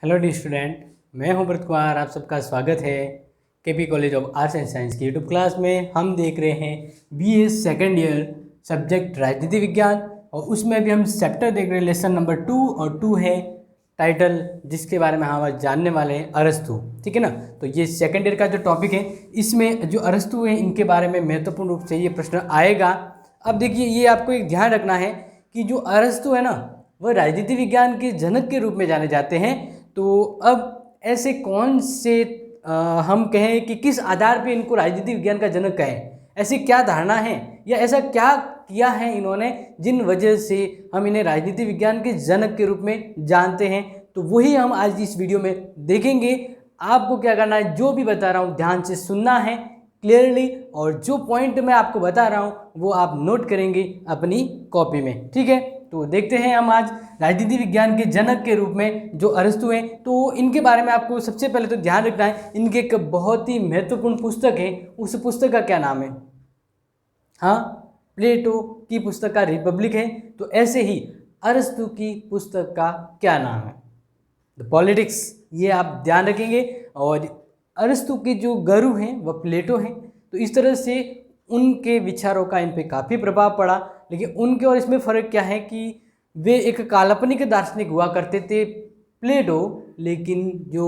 Hello dear student, मैं हूं व्रत कुमार। आप सबका स्वागत है KP college of arts and science की यूट्यूब क्लास में। हम देख रहे हैं बीए सेकेंड ईयर सब्जेक्ट राजनीति विज्ञान, और उसमें अभी हम चैप्टर देख रहे हैं लेसन नंबर 2, और 2 है टाइटल, जिसके बारे में हम आज जानने वाले हैं अरस्तु। ठीक है ना। तो ये सेकेंड ईयर का जो टॉपिक है, इसमें जो अरस्तु है इनके बारे में महत्वपूर्ण रूप से ये प्रश्न आएगा। अब देखिए, ये आपको एक ध्यान रखना है कि जो अरस्तु है ना, वह राजनीति विज्ञान के जनक के रूप में जाने जाते हैं। तो अब ऐसे कौन से हम कहें कि किस आधार पे इनको राजनीति विज्ञान का जनक कहें, ऐसी क्या धारणा है या ऐसा क्या किया है इन्होंने जिन वजह से हम इन्हें राजनीति विज्ञान के जनक के रूप में जानते हैं। तो वही हम आज इस वीडियो में देखेंगे। आपको क्या करना है, जो भी बता रहा हूँ ध्यान से सुनना है क्लियरली, और जो पॉइंट मैं आपको बता रहा हूँ वो आप नोट करेंगे अपनी कॉपी में। ठीक है, तो देखते हैं हम आज राजनीति विज्ञान के जनक के रूप में जो अरस्तु हैं। तो इनके बारे में आपको सबसे पहले तो ध्यान रखना है, इनके एक बहुत ही महत्वपूर्ण पुस्तक है, उस पुस्तक का क्या नाम है? हाँ, प्लेटो की पुस्तक का रिपब्लिक है। तो ऐसे ही अरस्तु की पुस्तक का क्या नाम है? The politics. ये आप ध्यान रखेंगे। और अरस्तु के जो गुरु हैं वह प्लेटो हैं। तो इस तरह से उनके विचारों का इन पे काफ़ी प्रभाव पड़ा। लेकिन उनके और इसमें फ़र्क क्या है कि वे एक काल्पनिक दार्शनिक हुआ करते थे प्लेटो, लेकिन जो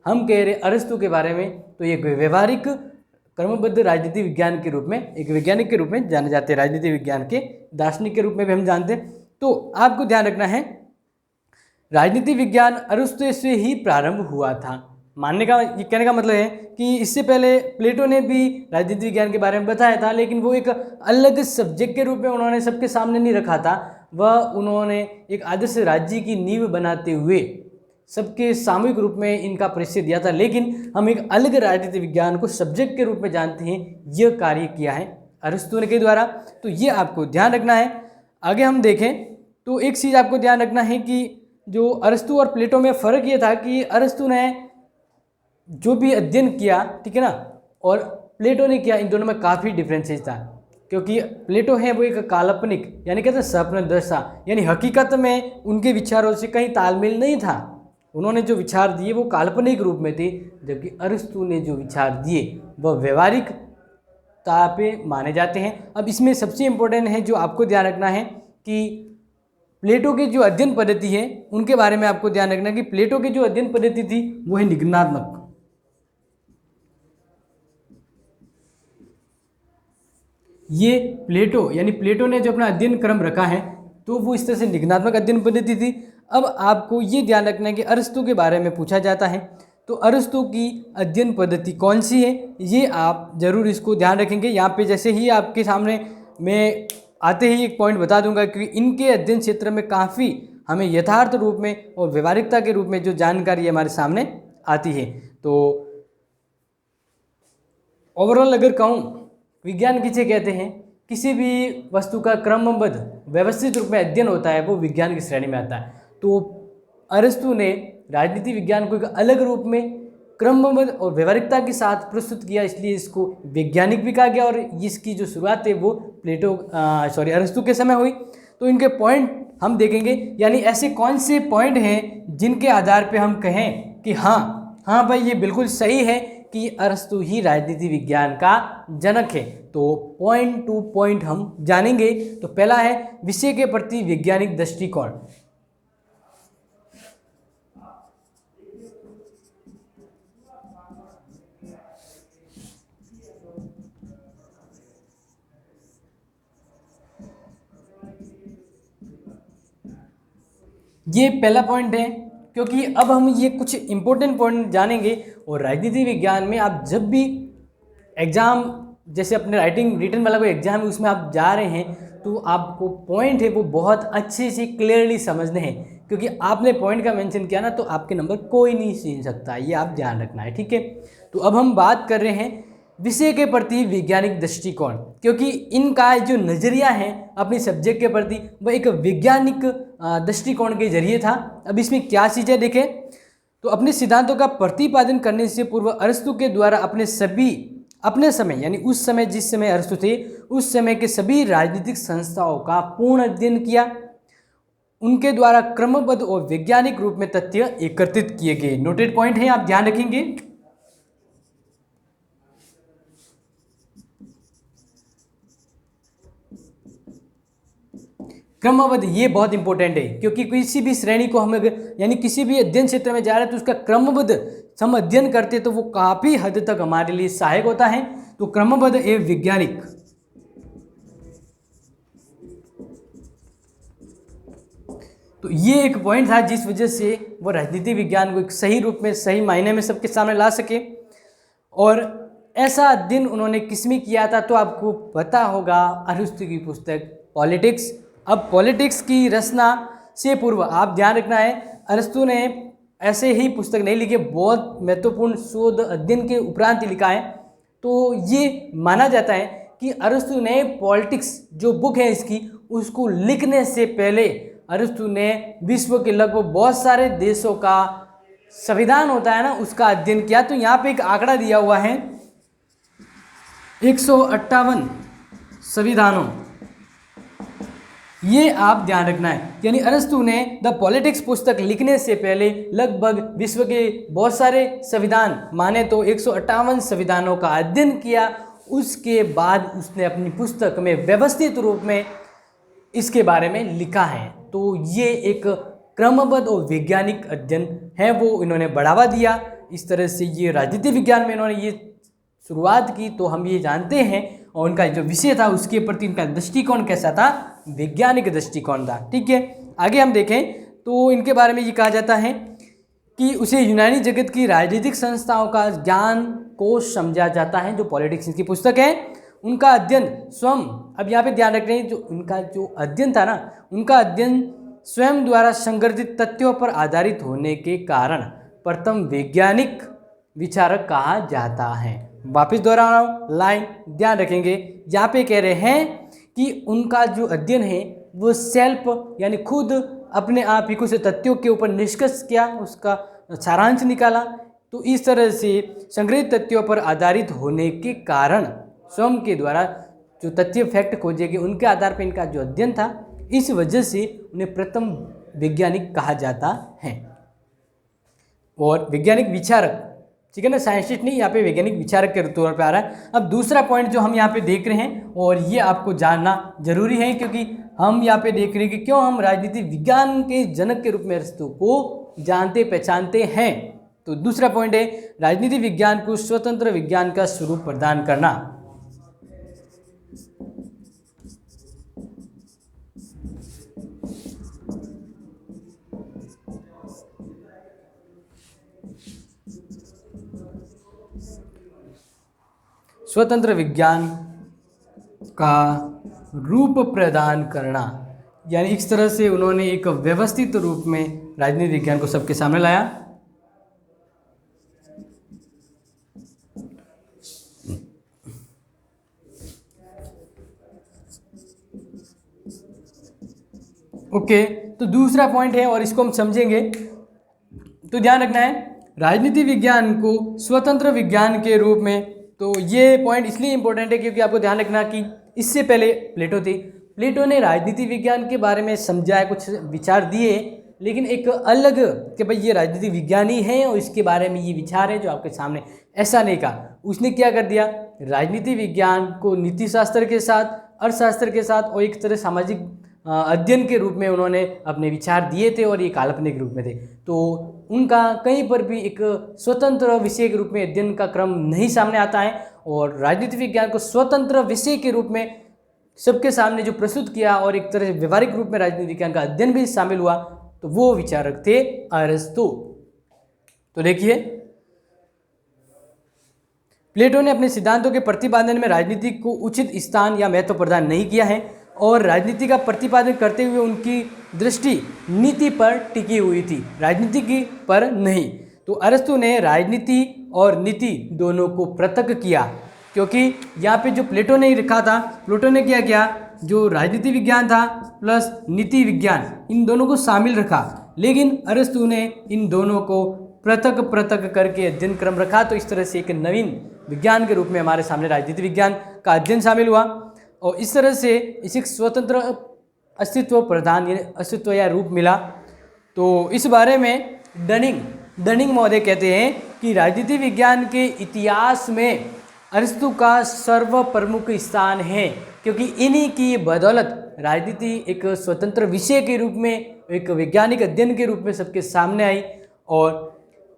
हम कह रहे अरस्तु के बारे में, तो ये व्यवहारिक क्रमबद्ध राजनीति विज्ञान के रूप में, एक वैज्ञानिक के रूप में जाने जाते हैं, राजनीति विज्ञान के दार्शनिक के रूप में भी हम जानते हैं। तो आपको ध्यान रखना है, राजनीति विज्ञान अरस्तु से ही प्रारंभ हुआ था। मानने का, ये कहने का मतलब है कि इससे पहले प्लेटो ने भी राजनीति विज्ञान के बारे में बताया था, लेकिन वो एक अलग सब्जेक्ट के रूप में उन्होंने सबके सामने नहीं रखा था। वह उन्होंने एक आदर्श राज्य की नींव बनाते हुए सबके सामूहिक रूप में इनका परिचय दिया था। लेकिन हम एक अलग राजनीति विज्ञान को सब्जेक्ट के रूप में जानते हैं, यह कार्य किया है अरस्तु के द्वारा। तो ये आपको ध्यान रखना है। आगे हम देखें तो एक चीज़ आपको ध्यान रखना है कि जो अरस्तु और प्लेटो में फ़र्क ये था कि अरस्तु ने जो भी अध्ययन किया, ठीक है ना, और प्लेटो ने किया, इन दोनों में काफ़ी डिफरेंसेस था। क्योंकि प्लेटो है वो एक काल्पनिक, यानी कहते हैं स्वप्न दृष्टा, यानी हकीकत में उनके विचारों से कहीं तालमेल नहीं था। उन्होंने जो विचार दिए वो काल्पनिक रूप में थे, जबकि अरस्तु ने जो विचार दिए वह व्यवहारिकता पे माने जाते हैं। अब इसमें सबसे इम्पोर्टेंट है जो आपको ध्यान रखना है कि प्लेटो की जो अध्ययन पद्धति है उनके बारे में आपको ध्यान रखना है कि प्लेटो की जो अध्ययन पद्धति थी वो है निगमनात्मक। ये प्लेटो, यानी प्लेटो ने जो अपना अध्ययन क्रम रखा है तो वो इस तरह से निगमनात्मक अध्ययन पद्धति थी। अब आपको ये ध्यान रखना है कि अरस्तु के बारे में पूछा जाता है, तो अरस्तु की अध्ययन पद्धति कौन सी है, ये आप जरूर इसको ध्यान रखेंगे। यहाँ पे जैसे ही आपके सामने मैं आते ही एक पॉइंट बता दूंगा कि इनके अध्ययन क्षेत्र में काफ़ी हमें यथार्थ रूप में और व्यवहारिकता के रूप में जो जानकारी हमारे सामने आती है। तो ओवरऑल अगर कहूँ, विज्ञान किसे कहते हैं? किसी भी वस्तु का क्रमबद्ध व्यवस्थित रूप में अध्ययन होता है वो विज्ञान की श्रेणी में आता है। तो अरस्तु ने राजनीति विज्ञान को एक अलग रूप में क्रमबद्ध और व्यवहारिकता के साथ प्रस्तुत किया, इसलिए इसको वैज्ञानिक भी कहा गया। और इसकी जो शुरुआत है वो अरस्तु के समय हुई। तो इनके पॉइंट हम देखेंगे, यानी ऐसे कौन से पॉइंट हैं जिनके आधार पे हम कहें कि हाँ भाई ये बिल्कुल सही है कि अरस्तु ही राजनीति विज्ञान का जनक है। तो पॉइंट टू पॉइंट हम जानेंगे। तो पहला है विषय के प्रति वैज्ञानिक दृष्टिकोण। ये पहला पॉइंट है, क्योंकि अब हम ये कुछ इंपॉर्टेंट पॉइंट जानेंगे। और राजनीति विज्ञान में आप जब भी एग्ज़ाम, जैसे अपने रिटन वाला कोई एग्ज़ाम है उसमें आप जा रहे हैं, तो आपको पॉइंट है वो बहुत अच्छे से क्लियरली समझने हैं। क्योंकि आपने पॉइंट का मेंशन किया ना, तो आपके नंबर कोई नहीं छीन सकता, ये आप ध्यान रखना है। ठीक है, तो अब हम बात कर रहे हैं विषय के प्रति वैज्ञानिक दृष्टिकोण, क्योंकि इनका जो नज़रिया है अपने सब्जेक्ट के प्रति वह एक वैज्ञानिक दृष्टिकोण के जरिए था। अब इसमें क्या चीज़ें देखें, तो अपने सिद्धांतों का प्रतिपादन करने से पूर्व अरस्तु के द्वारा अपने समय, यानी उस समय जिस समय अरस्तु थे उस समय के सभी राजनीतिक संस्थाओं का पूर्ण अध्ययन किया। उनके द्वारा क्रमबद्ध और वैज्ञानिक रूप में तथ्य एकत्रित किए गए। नोटेड पॉइंट है, आप ध्यान रखेंगे। क्रमबद्ध ये बहुत इंपॉर्टेंट है, क्योंकि किसी भी श्रेणी को हम अगर यानी किसी भी अध्ययन क्षेत्र में जा रहे हैं तो उसका क्रमबद्ध हम अध्ययन करते हैं तो वो काफी हद तक हमारे लिए सहायक होता है। तो क्रमबद्ध एवं वैज्ञानिक, तो ये एक पॉइंट था जिस वजह से वो राजनीति विज्ञान को एक सही रूप में, सही मायने में सबके सामने ला सके। और ऐसा अध्ययन उन्होंने किसमें किया था, तो आपको पता होगा अरस्तु की पुस्तक पॉलिटिक्स। अब पॉलिटिक्स की रचना से पूर्व आप ध्यान रखना है, अरस्तु ने ऐसे ही पुस्तक नहीं लिखी, बहुत महत्वपूर्ण शोध अध्ययन के उपरांत लिखा है। तो ये माना जाता है कि अरस्तु ने पॉलिटिक्स जो बुक है इसकी, उसको लिखने से पहले अरस्तु ने विश्व के लगभग बहुत सारे देशों का संविधान होता है ना, उसका अध्ययन किया। तो यहाँ पे एक आंकड़ा दिया हुआ है 158 संविधानों, ये आप ध्यान रखना है। यानी अरस्तु ने द पॉलिटिक्स पुस्तक लिखने से पहले लगभग विश्व के बहुत सारे संविधान, माने तो 158 संविधानों का अध्ययन किया। उसके बाद उसने अपनी पुस्तक में व्यवस्थित रूप में इसके बारे में लिखा है। तो ये एक क्रमबद्ध और वैज्ञानिक अध्ययन है, वो इन्होंने बढ़ावा दिया। इस तरह से ये राजनीति विज्ञान में इन्होंने ये शुरुआत की। तो हम ये जानते हैं, और उनका जो विषय था उसके प्रति इनका दृष्टिकोण कैसा था, वैज्ञानिक दृष्टिकोण था। ठीक है, आगे हम देखें तो इनके बारे में ये कहा जाता है कि उसे यूनानी जगत की राजनीतिक संस्थाओं का ज्ञान कोश समझा जाता है। जो पॉलिटिक्स की पुस्तक है उनका अध्ययन स्वयं, अब यहाँ पे ध्यान रख रहे हैं, जो उनका जो अध्ययन था ना, उनका अध्ययन स्वयं द्वारा संग्रहित तथ्यों पर आधारित होने के कारण प्रथम वैज्ञानिक विचारक कहा जाता है। वापिस दोहरा रहा हूँ, लाइन ध्यान रखेंगे। यहाँ पे कह रहे हैं कि उनका जो अध्ययन है वो सेल्फ यानी खुद अपने आप ही कुछ तथ्यों के ऊपर निष्कर्ष किया, उसका सारांश निकाला। तो इस तरह से संग्रहित तथ्यों पर आधारित होने के कारण स्वयं के द्वारा जो तथ्य फैक्ट खोजे गए उनके आधार पर इनका जो अध्ययन था, इस वजह से उन्हें प्रथम वैज्ञानिक कहा जाता है। और वैज्ञानिक विचारक, ठीक है ना, साइंटिस्ट नहीं, यहाँ पे वैज्ञानिक विचारक के तौर पे आ रहा है। अब दूसरा पॉइंट जो हम यहाँ पे देख रहे हैं, और ये आपको जानना जरूरी है, क्योंकि हम यहाँ पे देख रहे हैं कि क्यों हम राजनीति विज्ञान के जनक के रूप में अरस्तु को जानते पहचानते हैं। तो दूसरा पॉइंट है राजनीति विज्ञान को स्वतंत्र विज्ञान का स्वरूप प्रदान करना। स्वतंत्र विज्ञान का रूप प्रदान करना, यानी इस तरह से उन्होंने एक व्यवस्थित रूप में राजनीति विज्ञान को सबके सामने लाया। ओके, तो दूसरा पॉइंट है और इसको हम समझेंगे। तो ध्यान रखना है राजनीति विज्ञान को स्वतंत्र विज्ञान के रूप में। तो ये पॉइंट इसलिए इंपॉर्टेंट है क्योंकि आपको ध्यान रखना कि इससे पहले प्लेटो थे, प्लेटो ने राजनीति विज्ञान के बारे में समझाया, कुछ विचार दिए, लेकिन एक अलग कि भाई ये राजनीति विज्ञानी है और इसके बारे में ये विचार है जो आपके सामने, ऐसा नहीं कहा। उसने क्या कर दिया, राजनीति विज्ञान को नीति शास्त्र के साथ, अर्थशास्त्र के साथ और एक तरह सामाजिक अध्ययन के रूप में उन्होंने अपने विचार दिए थे, और ये काल्पनिक रूप में थे। तो उनका कहीं पर भी एक स्वतंत्र विषय के रूप में अध्ययन का क्रम नहीं सामने आता है, और राजनीति विज्ञान को स्वतंत्र विषय के रूप में सबके सामने जो प्रस्तुत किया और एक तरह से व्यवहारिक रूप में राजनीति विज्ञान का अध्ययन भी शामिल हुआ, तो वो विचारक थे अरस्तु। तो देखिए, प्लेटो ने अपने सिद्धांतों के प्रतिपादन में राजनीति को उचित स्थान या महत्व प्रदान नहीं किया है, और राजनीति का प्रतिपादन करते हुए उनकी दृष्टि नीति पर टिकी हुई थी, राजनीति की पर नहीं। तो अरस्तु ने राजनीति और नीति दोनों को पृथक किया, क्योंकि यहाँ पे जो प्लेटो ने लिखा था, प्लेटो ने क्या किया, जो राजनीति विज्ञान था प्लस नीति विज्ञान, इन दोनों को शामिल रखा, लेकिन अरस्तु ने इन दोनों को पृथक पृथक करके अध्ययन क्रम रखा। तो इस तरह से एक नवीन विज्ञान के रूप में हमारे सामने राजनीति विज्ञान का अध्ययन शामिल हुआ, और इस तरह से इसे स्वतंत्र अस्तित्व प्रदान यानी अस्तित्व या रूप मिला। तो इस बारे में डनिंग महोदय कहते हैं कि राजनीति विज्ञान के इतिहास में अरिस्तु का सर्व प्रमुख स्थान है, क्योंकि इन्हीं की बदौलत राजनीति एक स्वतंत्र विषय के रूप में, एक वैज्ञानिक अध्ययन के रूप में सबके सामने आई और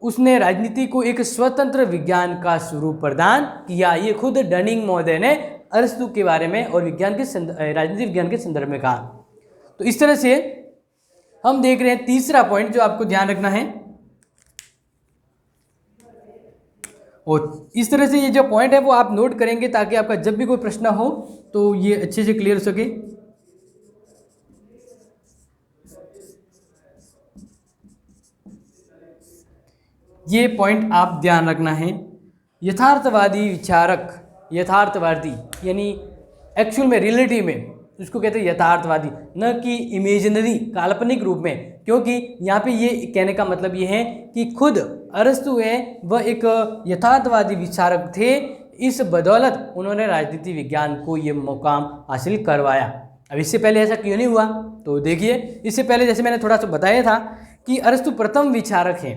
उसने राजनीति को एक स्वतंत्र विज्ञान का स्वरूप प्रदान किया। ये खुद डनिंग महोदय ने अरिस्तु के बारे में और विज्ञान के राजनीति विज्ञान के संदर्भ में कहा। तो इस तरह से हम देख रहे हैं तीसरा पॉइंट जो आपको ध्यान रखना है, और इस तरह से ये जो पॉइंट है वो आप नोट करेंगे ताकि आपका जब भी कोई प्रश्न हो तो ये अच्छे से क्लियर हो सके। ये पॉइंट आप ध्यान रखना है। यथार्थवादी विचारक, यथार्थवादी यानी एक्चुअल में, रियलिटी में उसको कहते हैं यथार्थवादी, न कि इमेजिनरी, काल्पनिक रूप में। क्योंकि यहाँ पे ये कहने का मतलब ये है कि खुद अरस्तु है वह एक यथार्थवादी विचारक थे, इस बदौलत उन्होंने राजनीति विज्ञान को ये मुकाम हासिल करवाया। अब इससे पहले ऐसा क्यों नहीं हुआ, तो देखिए इससे पहले जैसे मैंने थोड़ा सा बताया था कि अरस्तु प्रथम विचारक हैं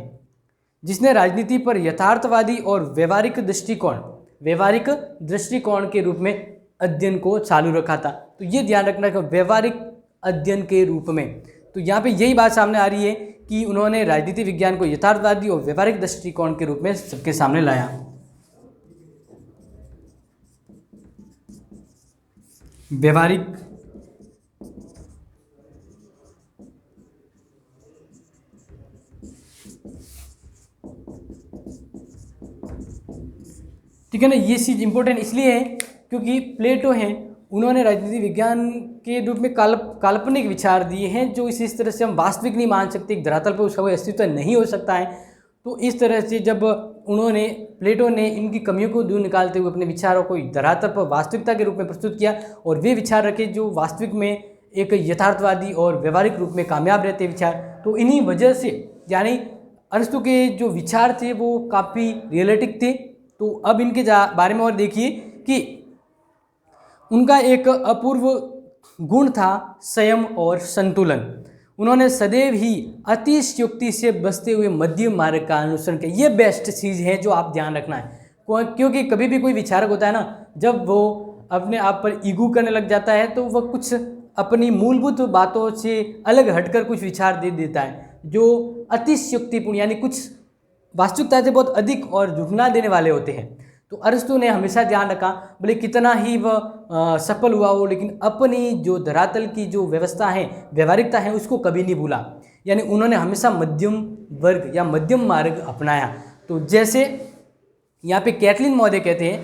जिसने राजनीति पर यथार्थवादी और व्यवहारिक दृष्टिकोण के रूप में अध्ययन को चालू रखा था। तो ये ध्यान रखना कि व्यवहारिक अध्ययन के रूप में, तो यहाँ पे यही बात सामने आ रही है कि उन्होंने राजनीति विज्ञान को यथार्थवादी और व्यवहारिक दृष्टिकोण के रूप में सबके सामने लाया। व्यवहारिक ठीक है ना, ये चीज़ इंपॉर्टेंट इसलिए है क्योंकि प्लेटो हैं, उन्होंने राजनीति विज्ञान के रूप में काल्पनिक विचार दिए हैं जो इस तरह से हम वास्तविक नहीं मान सकते, एक धरातल पर उसका कोई अस्तित्व नहीं हो सकता है। तो इस तरह से जब प्लेटो ने इनकी कमियों को दूर निकालते हुए अपने विचारों को धरातल पर वास्तविकता के रूप में प्रस्तुत किया और वे विचार रखे जो वास्तविक में एक यथार्थवादी और व्यवहारिक रूप में कामयाब रहते विचार। तो इन्हीं वजह से यानी अरस्तु के जो विचार थे वो काफ़ी रियलिटिक थे। तो अब इनके बारे में और देखिए कि उनका एक अपूर्व गुण था संयम और संतुलन। उन्होंने सदैव ही अतिशयोक्ति से बचते हुए मध्यम मार्ग का अनुसरण किया। ये बेस्ट चीज़ है जो आप ध्यान रखना है, क्योंकि कभी भी कोई विचारक होता है ना, जब वो अपने आप पर ईगो करने लग जाता है तो वह कुछ अपनी मूलभूत बातों से अलग हटकर कुछ विचार दे देता है जो अतिशयोक्तिपूर्ण यानी कुछ वास्तविकता से बहुत अधिक और झुकना देने वाले होते हैं। तो अरस्तु ने हमेशा ध्यान रखा, भले कितना ही वह सफल हुआ हो, लेकिन अपनी जो धरातल की जो व्यवस्था है, व्यवहारिकता है, उसको कभी नहीं भूला। यानी उन्होंने हमेशा मध्यम वर्ग या मध्यम मार्ग अपनाया। तो जैसे यहाँ पे कैटलिन महोदय कहते हैं,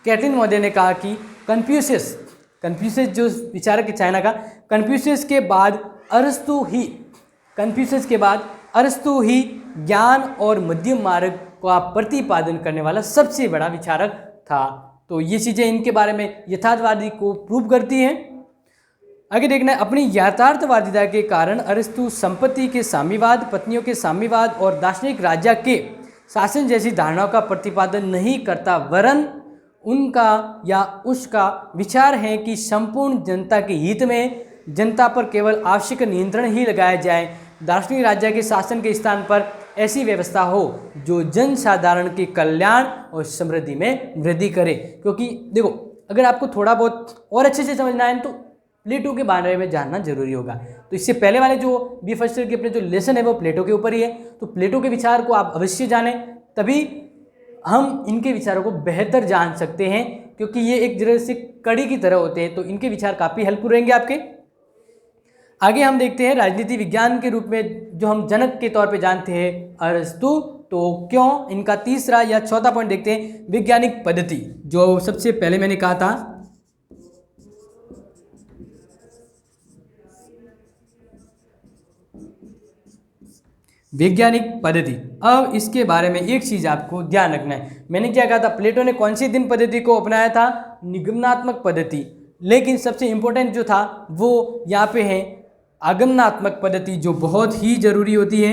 कैटलिन महोदय ने कहा कि कन्फ्यूशियस जो विचारक है चाइना का, कन्फ्यूशियस के बाद अरस्तु ही ज्ञान और मध्यम मार्ग का प्रतिपादन करने वाला सबसे बड़ा विचारक था। तो ये चीज़ें इनके बारे में यथार्थवादी को प्रूव करती हैं। आगे देखना है, अपनी यथार्थवादिता के कारण अरस्तु संपत्ति के साम्यवाद, पत्नियों के साम्यवाद और दार्शनिक राजा के शासन जैसी धारणाओं का प्रतिपादन नहीं करता, वरन उनका या उसका विचार है कि संपूर्ण जनता के हित में जनता पर केवल आवश्यक नियंत्रण ही लगाया जाए, दार्शनिक राज्य के शासन के स्थान पर ऐसी व्यवस्था हो जो जन साधारण के कल्याण और समृद्धि में वृद्धि करे। क्योंकि देखो, अगर आपको थोड़ा बहुत और अच्छे से समझना है तो प्लेटो के बारे में जानना जरूरी होगा। तो इससे पहले वाले जो बी फर्स्ट ईयर के अपने जो लेसन है वो प्लेटो के ऊपर ही है। तो प्लेटो के विचार को आप अवश्य जानें, तभी हम इनके विचारों को बेहतर जान सकते हैं, क्योंकि ये एक तरह से कड़ी की तरह होते हैं। तो इनके विचार काफ़ी हेल्पफुल रहेंगे आपके। आगे हम देखते हैं राजनीति विज्ञान के रूप में जो हम जनक के तौर पे जानते हैं अरस्तु, तो क्यों, इनका तीसरा या चौथा पॉइंट देखते हैं, वैज्ञानिक पद्धति। जो सबसे पहले मैंने कहा था वैज्ञानिक पद्धति। अब इसके बारे में एक चीज आपको ध्यान रखना है, मैंने क्या कहा था, प्लेटो ने कौन सी दिन पद्धति को अपनाया था, निगमनात्मक पद्धति। लेकिन सबसे इंपॉर्टेंट जो था वो यहाँ पे है आगमनात्मक पद्धति, जो बहुत ही जरूरी होती है।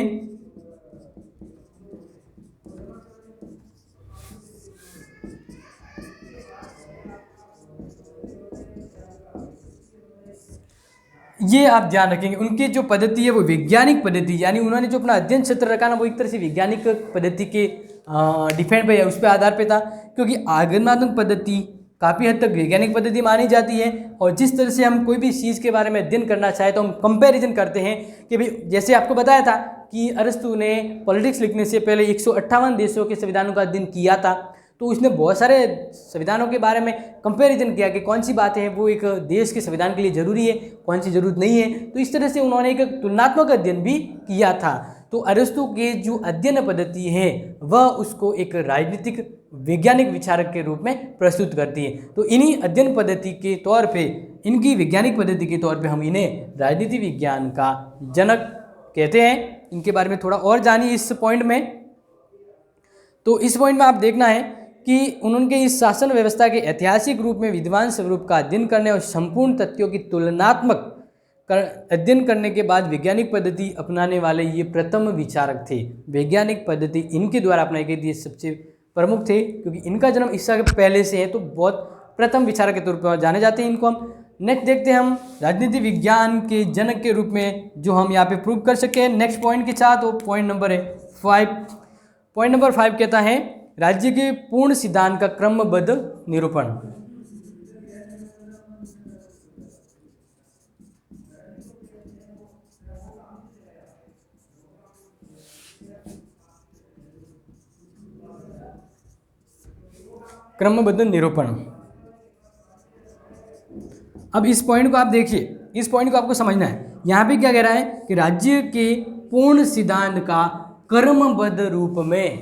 ये आप ध्यान रखेंगे। उनकी जो पद्धति है वो वैज्ञानिक पद्धति, यानी उन्होंने जो अपना अध्ययन क्षेत्र रखा ना वो एक तरह से वैज्ञानिक पद्धति के डिफेंड पे, उस पर आधार पे था, क्योंकि आगमनात्मक पद्धति काफ़ी हद तक वैज्ञानिक पद्धति मानी जाती है। और जिस तरह से हम कोई भी चीज़ के बारे में अध्ययन करना चाहे तो हम कंपैरिजन करते हैं कि भाई, जैसे आपको बताया था कि अरस्तु ने पॉलिटिक्स लिखने से पहले 158 देशों के संविधानों का अध्ययन किया था, तो उसने बहुत सारे संविधानों के बारे में कंपैरिजन किया कि कौन सी बातें हैं वो एक देश के संविधान के लिए ज़रूरी है, कौन सी ज़रूरत नहीं है। तो इस तरह से उन्होंने एक तुलनात्मक अध्ययन भी किया था। तो अरस्तु के जो अध्ययन पद्धति है वह उसको एक राजनीतिक वैज्ञानिक विचारक के रूप में प्रस्तुत करती है। तो इन्हीं अध्ययन पद्धति के तौर पे, इनकी वैज्ञानिक पद्धति के तौर पे हम इन्हें राजनीति विज्ञान का जनक कहते हैं। इनके बारे में थोड़ा और जानिए इस पॉइंट में। तो इस पॉइंट में आप देखना है कि उनके इस शासन व्यवस्था के ऐतिहासिक रूप में विद्वान स्वरूप का अध्ययन करने और संपूर्ण तथ्यों की तुलनात्मक अध्ययन करने के बाद वैज्ञानिक पद्धति अपनाने वाले ये प्रथम विचारक थे। वैज्ञानिक पद्धति इनके द्वारा अपनाई गई थी, सबसे प्रमुख थे, क्योंकि इनका जन्म ईसा के पहले से है, तो बहुत प्रथम विचारक के तौर पर जाने जाते हैं इनको हम। नेक्स्ट देखते हैं हम राजनीति विज्ञान के जनक के रूप में जो हम यहाँ पे प्रूव कर सके नेक्स्ट पॉइंट के साथ। वो पॉइंट नंबर है 5। पॉइंट नंबर 5 कहता है राज्य के पूर्ण सिद्धांत का क्रमबद्ध निरूपण। क्रमबद्ध निरूपण। अब इस पॉइंट को आप देखिए, इस पॉइंट को आपको समझना है। यहाँ पे क्या कह रहा है कि राज्य के पूर्ण सिद्धांत का क्रमबद्ध रूप में,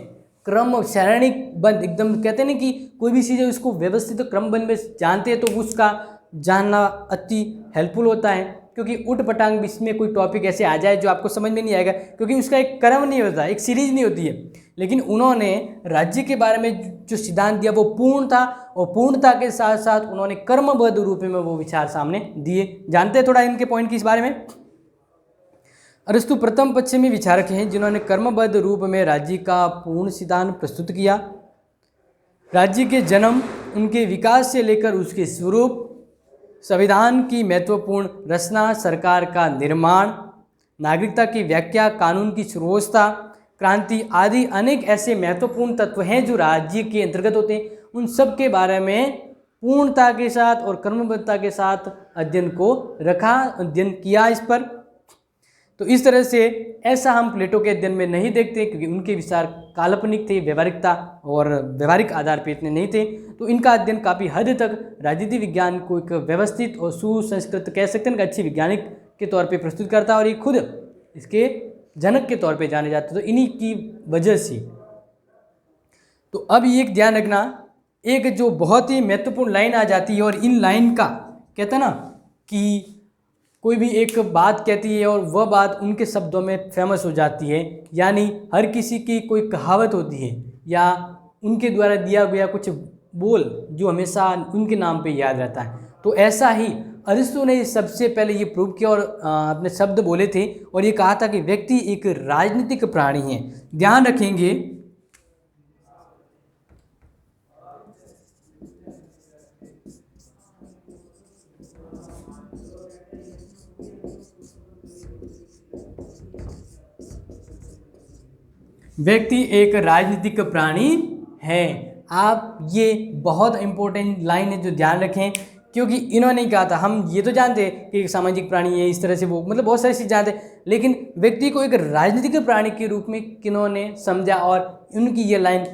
क्रम सारणीबद्ध, एकदम कहते हैं ना कि कोई भी चीज़ है उसको व्यवस्थित क्रमबद्ध में जानते हैं तो उसका जानना अति हेल्पफुल होता है, क्योंकि उठ पटांग बीच में कोई टॉपिक ऐसे आ जाए जो आपको समझ में नहीं आएगा, क्योंकि उसका एक क्रम नहीं होता, एक सीरीज नहीं होती है। लेकिन उन्होंने राज्य के बारे में जो सिद्धांत दिया वो पूर्ण था, और पूर्णता के साथ साथ उन्होंने क्रमबद्ध रूप में वो विचार सामने दिए। जानते हैं थोड़ा इनके पॉइंट की इस बारे में। अरस्तु प्रथम पश्चिमी विचारक हैं जिन्होंने क्रमबद्ध रूप में राज्य का पूर्ण सिद्धांत प्रस्तुत किया। राज्य के जन्म, उनके विकास से लेकर उसके स्वरूप, संविधान की महत्वपूर्ण रचना, सरकार का निर्माण, नागरिकता की व्याख्या, कानून की सुव्यवस्था, क्रांति आदि अनेक ऐसे महत्वपूर्ण तत्व हैं जो राज्य के अंतर्गत होते हैं। उन सब के बारे में पूर्णता के साथ और क्रमबद्धता के साथ अध्ययन को रखा, अध्ययन किया इस पर। तो इस तरह से ऐसा हम प्लेटो के अध्ययन में नहीं देखते, क्योंकि उनके विचार काल्पनिक थे, व्यवहारिकता और व्यवहारिक आधार पर इतने नहीं थे। तो इनका अध्ययन काफ़ी हद तक राजनीति विज्ञान को एक व्यवस्थित और सुसंस्कृत, कह सकते हैं, अच्छी वैज्ञानिक के तौर पे प्रस्तुत करता है, और ये खुद इसके जनक के तौर पे जाने जाते हैं। तो इन्हीं की वजह से। तो अब एक ध्यान रखना, एक जो बहुत ही महत्वपूर्ण लाइन आ जाती है, और इन लाइन का कहते हैं ना कि कोई भी एक बात कहती है और वह बात उनके शब्दों में फेमस हो जाती है, यानी हर किसी की कोई कहावत होती है या उनके द्वारा दिया गया कुछ बोल जो हमेशा उनके नाम पे याद रहता है। तो ऐसा ही अरस्तु ने सबसे पहले ये प्रूव किया और अपने शब्द बोले थे, और ये कहा था कि व्यक्ति एक राजनीतिक प्राणी है। ध्यान रखेंगे, व्यक्ति एक राजनीतिक प्राणी है। आप ये बहुत इंपॉर्टेंट लाइन है जो ध्यान रखें, क्योंकि इन्होंने कहा था, हम ये तो जानते हैं कि एक सामाजिक प्राणी है, इस तरह से वो मतलब बहुत सारी चीज़ जानते हैं, लेकिन व्यक्ति को एक राजनीतिक प्राणी के रूप में किन्होंने समझा, और उनकी ये लाइन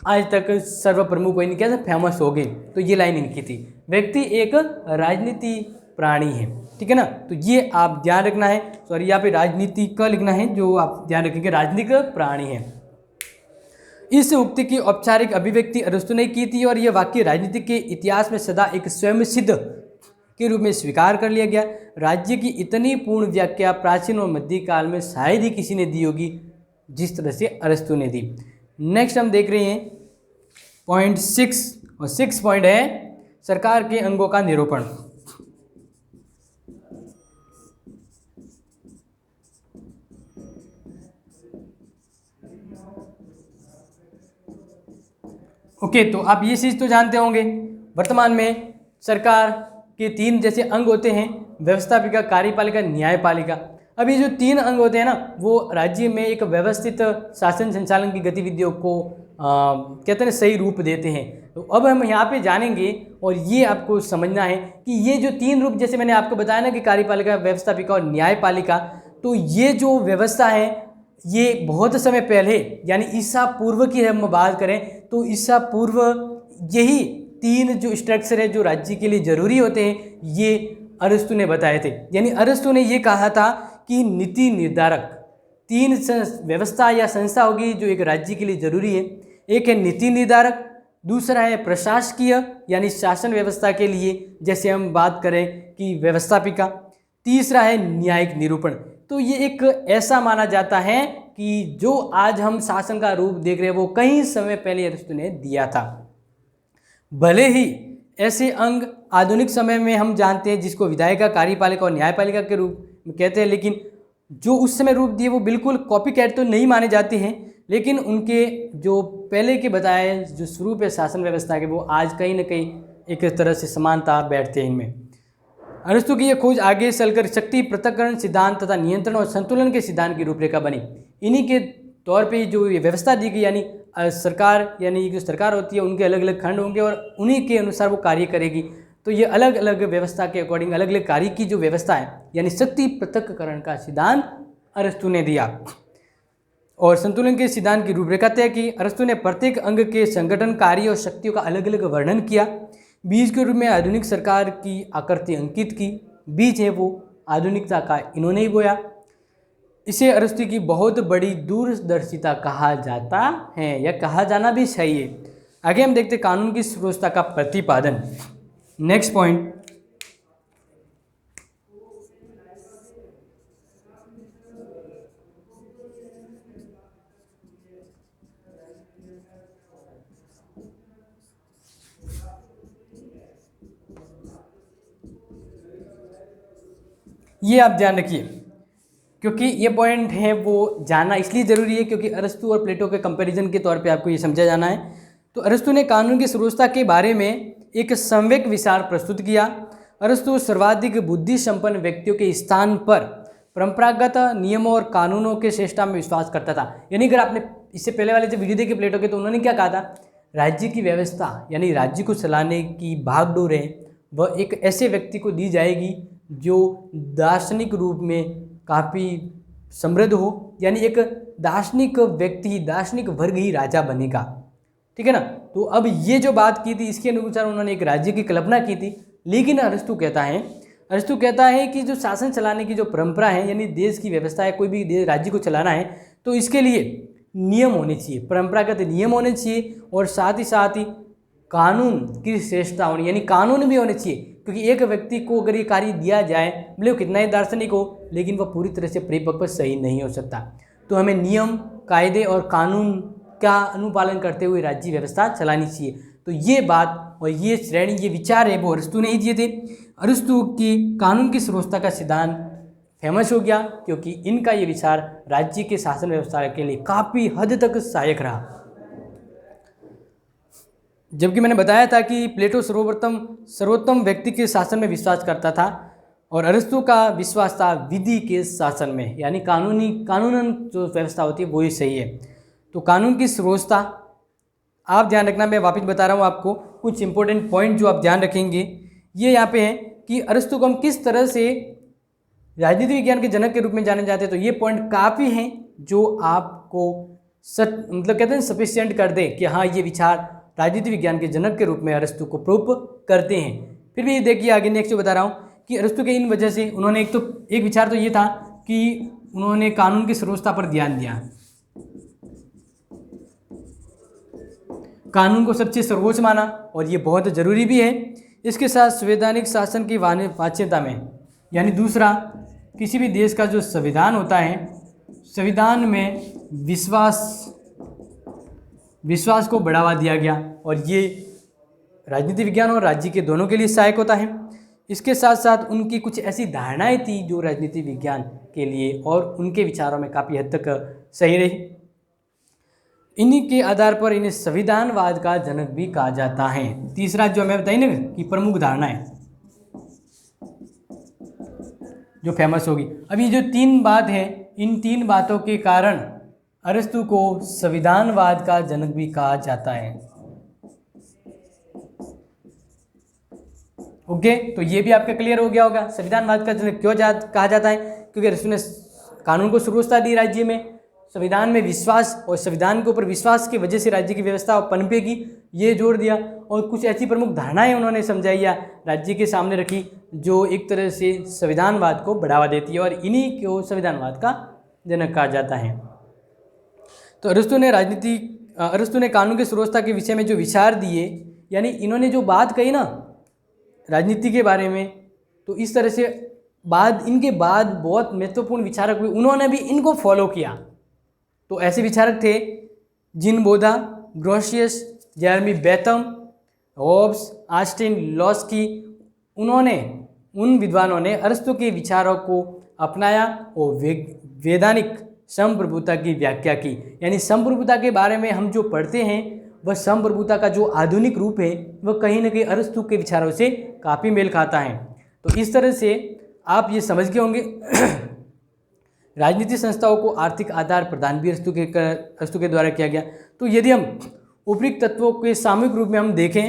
आज तक सर्वप्रमुख हुई, क्या फेमस हो गई। तो ये लाइन इनकी थी, व्यक्ति एक राजनीति प्राणी है। ठीक है ना, तो ये आप ध्यान रखना है। सॉरी, यहाँ पे राजनीति का लिखना है, जो आप ध्यान रखेंगे राजनीतिक प्राणी है। इस उक्ति की औपचारिक अभिव्यक्ति अरस्तु ने की थी, और यह वाक्य राजनीति के इतिहास में सदा एक स्वयं सिद्ध के रूप में स्वीकार कर लिया गया। राज्य की इतनी पूर्ण व्याख्या प्राचीन और मध्यकाल में शायद ही किसी ने दी होगी जिस तरह से अरस्तु ने दी। नेक्स्ट हम देख रहे हैं पॉइंट 6, और 6 पॉइंट है सरकार के अंगों का निरूपण। ओके, तो आप ये चीज़ तो जानते होंगे, वर्तमान में सरकार के 3 जैसे अंग होते हैं, व्यवस्थापिका, कार्यपालिका, न्यायपालिका। अब ये जो 3 अंग होते हैं ना, वो राज्य में एक व्यवस्थित शासन संचालन की गतिविधियों को कहते हैं सही रूप देते हैं। तो अब हम यहाँ पे जानेंगे और ये आपको समझना है कि ये जो 3 रूप, जैसे मैंने आपको बताया ना कि कार्यपालिका, व्यवस्थापिका और न्यायपालिका, तो ये जो व्यवस्था है ये बहुत समय पहले यानी ईसा पूर्व की हम बात करें तो ईसा पूर्व यही 3 जो स्ट्रक्चर है जो राज्य के लिए जरूरी होते हैं, ये अरस्तु ने बताए थे। यानी अरस्तु ने ये कहा था कि नीति निर्धारक 3 व्यवस्था या संस्था होगी जो एक राज्य के लिए जरूरी है। एक है नीति निर्धारक, दूसरा है प्रशासकीय यानी शासन व्यवस्था के लिए, जैसे हम बात करें कि व्यवस्थापिका, तीसरा है न्यायिक निरूपण। तो ये एक ऐसा माना जाता है कि जो आज हम शासन का रूप देख रहे हैं वो कई समय पहले अरस्तु ने दिया था। भले ही ऐसे अंग आधुनिक समय में हम जानते हैं जिसको विधायिका, कार्यपालिका और न्यायपालिका के रूप में कहते हैं, लेकिन जो उस समय रूप दिए वो बिल्कुल कॉपी कैट तो नहीं माने जाते हैं, लेकिन उनके जो पहले के बताए जो स्वरूप है शासन व्यवस्था के, वो आज कहीं ना कहीं एक तरह से समानता बैठते हैं इनमें। अरस्तु की यह खोज आगे चलकर शक्ति पृथक्करण सिद्धांत तथा नियंत्रण और संतुलन के सिद्धांत की रूपरेखा बनी। इन्हीं के तौर पे जो ये व्यवस्था दी गई, यानी सरकार, यानी जो सरकार होती है उनके अलग अलग खंड होंगे और उन्हीं के अनुसार वो कार्य करेगी। तो ये अलग अलग व्यवस्था के अकॉर्डिंग अलग अलग कार्य की जो व्यवस्था है, यानी शक्ति पृथक्करण का सिद्धांत अरस्तु ने दिया और संतुलन के सिद्धांत की रूपरेखा तय की। अरस्तु ने प्रत्येक अंग के संगठन, कार्य और शक्तियों का अलग अलग वर्णन किया। बीज के रूप में आधुनिक सरकार की आकृति अंकित की। बीज है वो आधुनिकता का इन्होंने ही बोया। इसे अरस्तु की बहुत बड़ी दूरदर्शिता कहा जाता है या कहा जाना भी सही है। आगे हम देखते कानून की व्यवस्था का प्रतिपादन। नेक्स्ट पॉइंट, ये आप ध्यान रखिए क्योंकि ये पॉइंट है वो जानना इसलिए ज़रूरी है क्योंकि अरस्तु और प्लेटो के कंपैरिजन के तौर पे आपको ये समझा जाना है। तो अरस्तु ने कानून की व्यवस्था के बारे में एक सम्यक विचार प्रस्तुत किया। अरस्तु सर्वाधिक बुद्धि संपन्न व्यक्तियों के स्थान पर परंपरागत नियमों और कानूनों के श्रेष्ठता में विश्वास करता था। यानी अगर आपने इससे पहले वाले जो वीडियो देखे प्लेटो के, तो उन्होंने क्या कहा था, राज्य की व्यवस्था यानी राज्य को चलाने की भागडोर है वह एक ऐसे व्यक्ति को दी जाएगी जो दार्शनिक रूप में काफ़ी समृद्ध हो, यानी एक दार्शनिक व्यक्ति, दार्शनिक वर्ग ही राजा बनेगा। ठीक है ना। तो अब ये जो बात की थी इसके अनुसार उन्होंने एक राज्य की कल्पना की थी। लेकिन अरस्तु कहता है कि जो शासन चलाने की जो परंपरा है, यानी देश की व्यवस्था है, कोई भी देश राज्य को चलाना है तो इसके लिए नियम होने चाहिए, परंपरागत नियम होने चाहिए और साथ ही कानून की श्रेष्ठता होनी, यानी कानून भी होने चाहिए। क्योंकि एक व्यक्ति को अगर ये कार्य दिया जाए, भले वो कितना ही दार्शनिक हो, लेकिन वह पूरी तरह से परिपक्व सही नहीं हो सकता। तो हमें नियम, कायदे और कानून का अनुपालन करते हुए राज्य व्यवस्था चलानी चाहिए। तो ये बात और ये श्रेणी, ये विचार है वो अरस्तु ने ही दिए थे। अरस्तु की कानून की व्यवस्था का सिद्धांत फेमस हो गया क्योंकि इनका ये विचार राज्य के शासन व्यवस्था के लिए काफ़ी हद तक सहायक रहा। जबकि मैंने बताया था कि प्लेटो सर्वोत्तम व्यक्ति के शासन में विश्वास करता था और अरस्तु का विश्वास था विधि के शासन में, यानी कानूनन जो व्यवस्था होती है वो ही सही है। तो कानून की व्यवस्था आप ध्यान रखना, मैं वापस बता रहा हूँ आपको कुछ इंपॉर्टेंट पॉइंट जो आप ध्यान रखेंगे। ये यहाँ पे है कि अरस्तु को हम किस तरह से राजनीति विज्ञान के जनक के रूप में जाने जाते हैं। तो ये पॉइंट काफ़ी हैं जो आपको मतलब कहते हैं सफिशिएंट कर दे कि हाँ ये विचार राजनीति विज्ञान के जनक के रूप में अरस्तु को प्रूव करते हैं। फिर भी देखिए आगे नेक्स्ट जो बता रहा हूँ कि अरस्तु के इन वजह से उन्होंने एक विचार तो ये था कि उन्होंने कानून की व्यवस्था पर ध्यान दिया, कानून को सबसे सर्वोच्च माना और ये बहुत ज़रूरी भी है। इसके साथ संवैधानिक शासन की वाच्यता में, यानी दूसरा किसी भी देश का जो संविधान होता है, संविधान में विश्वास को बढ़ावा दिया गया और ये राजनीति विज्ञान और राज्य के दोनों के लिए सहायक होता है। इसके साथ साथ उनकी कुछ ऐसी धारणाएं थी जो राजनीति विज्ञान के लिए और उनके विचारों में काफ़ी हद तक सही रही। इन्हीं के आधार पर इन्हें संविधानवाद का जनक भी कहा जाता है। तीसरा जो हमें बताइए ना कि प्रमुख धारणाएं, जो फेमस होगी। अब ये जो 3 बात है, इन 3 बातों के कारण अरस्तु को संविधानवाद का जनक भी कहा जाता है। ओके, तो ये भी आपका क्लियर हो गया होगा। संविधानवाद का जनक क्यों कहा जाता है? क्योंकि अरस्तु ने कानून को शुरूआत दी राज्य में, संविधान में विश्वास और संविधान के ऊपर विश्वास की वजह से राज्य की व्यवस्था पनपेगी, ये जोड़ दिया। और कुछ ऐसी प्रमुख धारणाएं उन्होंने समझाई या राज्य के सामने रखी जो एक तरह से संविधानवाद को बढ़ावा देती है, और इन्हीं को संविधानवाद का जनक कहा जाता है। तो अरस्तु ने कानून की सुव्यवस्था के विषय में जो विचार दिए, यानी इन्होंने जो बात कही ना राजनीति के बारे में, तो इस तरह से इनके बाद बहुत महत्वपूर्ण विचारक हुए, उन्होंने भी इनको फॉलो किया। तो ऐसे विचारक थे Jean Bodin, Grotius, Jeremy Bentham, Hobbes, Austin, Laski. उन विद्वानों ने अरस्तु के विचारों को अपनाया और वैधानिक संप्रभुता की व्याख्या की। यानी संप्रभुता के बारे में हम जो पढ़ते हैं, वह संप्रभुता का जो आधुनिक रूप है वह कहीं ना कहीं अरस्तु के विचारों से काफ़ी मेल खाता है। तो इस तरह से आप ये समझ गए होंगे राजनीतिक संस्थाओं को आर्थिक आधार प्रदान भी अरस्तु के द्वारा किया गया। तो यदि हम उपयुक्त तत्वों के सामूहिक रूप में हम देखें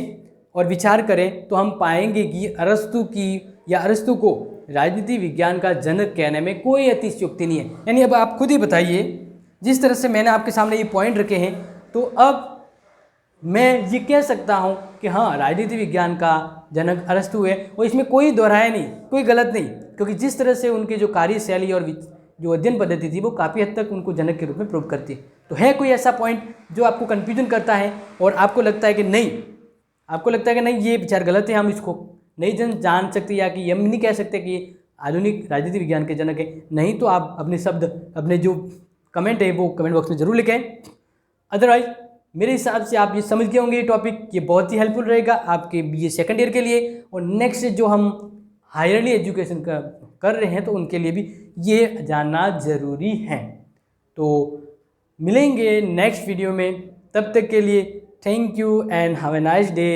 और विचार करें तो हम पाएंगे कि अरस्तु को राजनीति विज्ञान का जनक कहने में कोई अतिशयोक्ति नहीं है। यानी अब आप खुद ही बताइए, जिस तरह से मैंने आपके सामने ये पॉइंट रखे हैं, तो अब मैं ये कह सकता हूँ कि हाँ, राजनीति विज्ञान का जनक अरस्तु है, और इसमें कोई दोहराया नहीं, कोई गलत नहीं, क्योंकि जिस तरह से उनके जो कार्यशैली और जो अध्ययन पद्धति थी वो काफ़ी हद तक उनको जनक के रूप में प्रूव करती है। तो है कोई ऐसा पॉइंट जो आपको कन्फ्यूजन करता है और आपको लगता है कि नहीं ये विचार गलत है, हम इसको नहीं जान सकते, या कि हम नहीं कह सकते कि आधुनिक राजनीति विज्ञान के जनक है? नहीं, तो आप अपने जो कमेंट है वो कमेंट बॉक्स में जरूर लिखें। अदरवाइज मेरे हिसाब से आप ये समझ गए होंगे, ये टॉपिक ये बहुत ही हेल्पफुल रहेगा आपके BA सेकेंड ईयर के लिए, और नेक्स्ट जो हम हायरली एजुकेशन कर रहे हैं तो उनके लिए भी ये जानना ज़रूरी है। तो मिलेंगे नेक्स्ट वीडियो में, तब तक के लिए thank you and have a nice day.